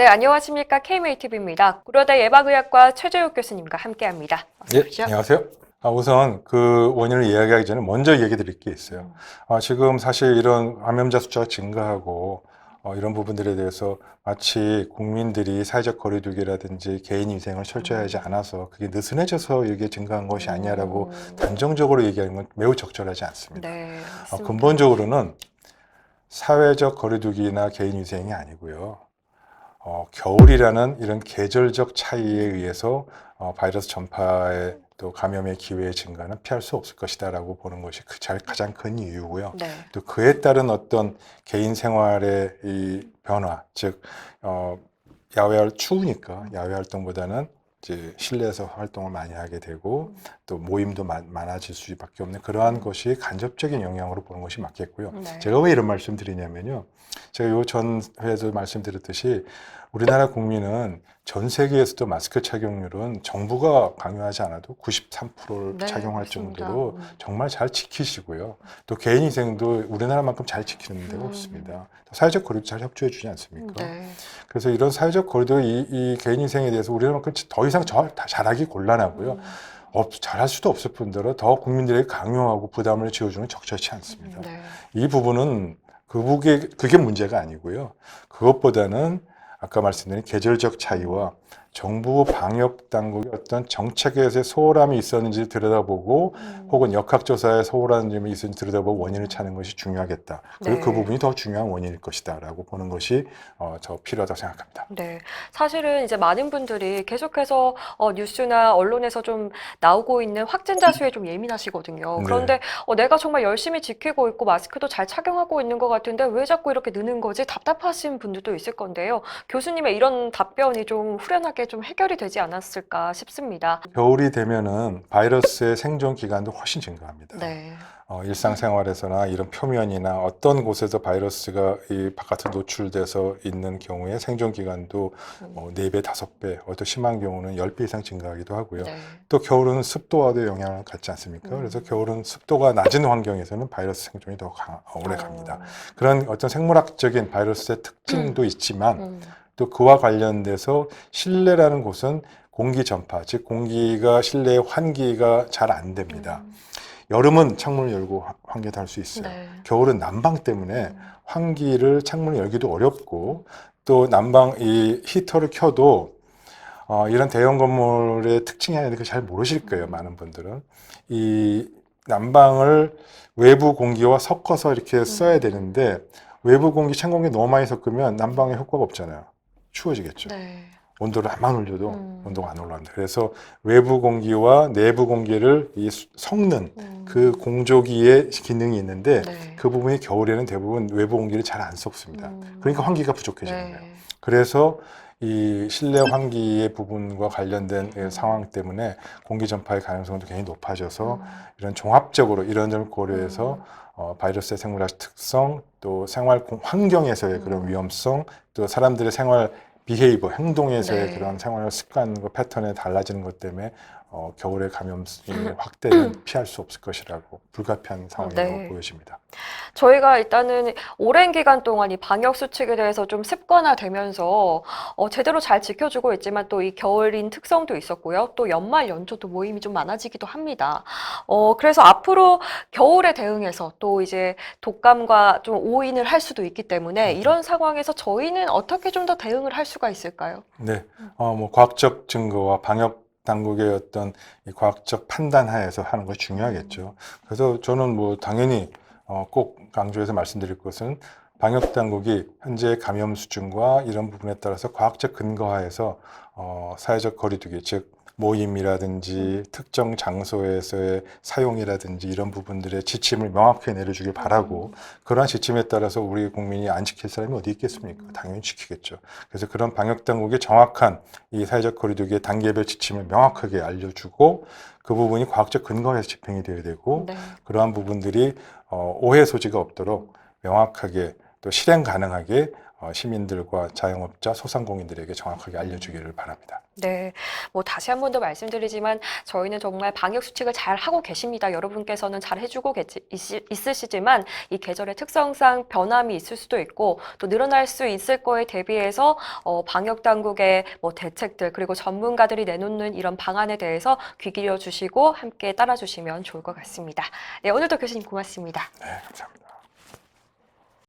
네, 안녕하십니까. KMATV입니다. 구로대 예방의학과 최재욱 교수님과 함께합니다. 어서 예, 오십시오. 안녕하세요. 우선 그 원인을 이야기하기 전에 먼저 얘기 드릴 게 있어요. 지금 사실 이런 감염자 숫자가 증가하고 이런 부분들에 대해서 마치 국민들이 사회적 거리두기라든지 개인 위생을 철저히 하지 않아서 그게 느슨해져서 이게 증가한 것이 아니냐라고 단정적으로 얘기하는 건 매우 적절하지 않습니다. 네, 맞습니다. 근본적으로는 사회적 거리두기나 개인 위생이 아니고요. 겨울이라는 이런 계절적 차이에 의해서 바이러스 전파의 또 감염의 기회의 증가는 피할 수 없을 것이다라고 보는 것이 가장 큰 이유고요. 네. 또 그에 따른 어떤 개인 생활의 이 변화, 즉 추우니까 야외 활동보다는 이제 실내에서 활동을 많이 하게 되고 또 모임도 많아질 수밖에 없는 그러한 것이 간접적인 영향으로 보는 것이 맞겠고요. 네. 제가 왜 이런 말씀 드리냐면요. 제가 요 전 회에도 말씀드렸듯이 우리나라 국민은 전 세계에서도 마스크 착용률은 정부가 강요하지 않아도 93%를 네, 착용할 맞습니다. 정도로 정말 잘 지키시고요. 또 개인 위생도 우리나라만큼 잘 지키는 데가 없습니다. 사회적 거리도 잘 협조해 주지 않습니까? 네. 그래서 이런 사회적 거리도 이 개인 위생에 대해서 우리나라만큼 더 이상 잘하기 곤란하고요. 잘할 수도 없을 뿐더러 더 국민들에게 강요하고 부담을 지어주는 적절치 않습니다. 네. 이 부분은 그게 문제가 아니고요. 그것보다는 아까 말씀드린 계절적 차이와 정부 방역 당국의 어떤 정책에서의 소홀함이 있었는지 들여다보고 혹은 역학조사에 소홀한 점이 있었는지 들여다보고 원인을 찾는 것이 중요하겠다. 그리고 네. 그 부분이 더 중요한 원인일 것이다 라고 보는 것이 저 필요하다고 생각합니다. 네. 사실은 이제 많은 분들이 계속해서 뉴스나 언론에서 좀 나오고 있는 확진자 수에 좀 예민하시거든요. 네. 그런데 내가 정말 열심히 지키고 있고 마스크도 잘 착용하고 있는 것 같은데 왜 자꾸 이렇게 느는 거지? 답답하신 분들도 있을 건데요. 교수님의 이런 답변이 좀 후련하게 좀 해결이 되지 않았을까 싶습니다. 겨울이 되면은 바이러스의 생존 기간도 훨씬 증가합니다. 네. 일상생활에서나 이런 표면이나 어떤 곳에서 바이러스가 이 바깥으로 노출돼서 있는 경우에 생존 기간도 4배, 5배, 또 심한 경우는 10배 이상 증가하기도 하고요. 네. 또 겨울은 습도와도 영향을 갖지 않습니까? 그래서 겨울은 습도가 낮은 환경에서는 바이러스 생존이 더 오래 갑니다. 그런 어떤 생물학적인 바이러스의 특징도 있지만 또 그와 관련돼서 실내라는 곳은 공기 전파, 즉 공기가 실내의 환기가 잘 안 됩니다. 여름은 창문을 열고 환기도 할 수 있어요. 네. 겨울은 난방 때문에 환기를 창문을 열기도 어렵고 또 난방 이 히터를 켜도 이런 대형 건물의 특징이 아닌데 잘 모르실 거예요. 많은 분들은 이 난방을 외부 공기와 섞어서 이렇게 써야 되는데 외부 공기, 찬 공기 너무 많이 섞으면 난방에 효과가 없잖아요. 추워지겠죠. 네. 온도를 암만 올려도 온도가 안 올라갑니다. 그래서 외부 공기와 내부 공기를 섞는 그 공조기의 기능이 있는데 네. 그 부분이 겨울에는 대부분 외부 공기를 잘 안 섞습니다. 그러니까 환기가 부족해지는 네. 거예요. 그래서 이 실내 환기의 부분과 관련된 상황 때문에 공기 전파의 가능성도 굉장히 높아져서 이런 종합적으로 이런 점을 고려해서 바이러스의 생물학 특성, 또 생활 환경에서의 그런 위험성, 또 사람들의 생활 비헤이버, 행동에서의 네. 그런 생활 습관과 패턴에 달라지는 것 때문에 겨울에 감염 확대는 피할 수 없을 것이라고 불가피한 상황이라고 네. 보여집니다. 저희가 일단은 오랜 기간 동안 이 방역 수칙에 대해서 좀 습관화되면서 제대로 잘 지켜주고 있지만 또 이 겨울인 특성도 있었고요. 또 연말 연초도 모임이 좀 많아지기도 합니다. 그래서 앞으로 겨울에 대응해서 또 이제 독감과 좀 오인을 할 수도 있기 때문에 이런 상황에서 저희는 어떻게 좀 더 대응을 할 수가 있을까요? 네, 과학적 증거와 방역 당국의 어떤 이 과학적 판단 하에서 하는 것이 중요하겠죠. 그래서 저는 당연히 꼭 강조해서 말씀드릴 것은 방역 당국이 현재 감염 수준과 이런 부분에 따라서 과학적 근거하에서 사회적 거리두기, 즉 모임이라든지 특정 장소에서의 사용이라든지 이런 부분들의 지침을 명확히 내려주길 바라고 그러한 지침에 따라서 우리 국민이 안 지킬 사람이 어디 있겠습니까? 당연히 지키겠죠. 그래서 그런 방역 당국의 정확한 이 사회적 거리두기의 단계별 지침을 명확하게 알려주고 그 부분이 과학적 근거에서 집행이 되어야 되고 네. 그러한 부분들이 오해 소지가 없도록 명확하게 또 실행 가능하게 시민들과 자영업자, 소상공인들에게 정확하게 알려주기를 바랍니다. 네, 뭐 다시 한 번 더 말씀드리지만 저희는 정말 방역 수칙을 잘 하고 계십니다. 여러분께서는 잘 해주고 있으시지만 이 계절의 특성상 변함이 있을 수도 있고 또 늘어날 수 있을 거에 대비해서 방역 당국의 뭐 대책들 그리고 전문가들이 내놓는 이런 방안에 대해서 귀 기울여 주시고 함께 따라 주시면 좋을 것 같습니다. 네, 오늘도 교수님 고맙습니다. 네, 감사합니다.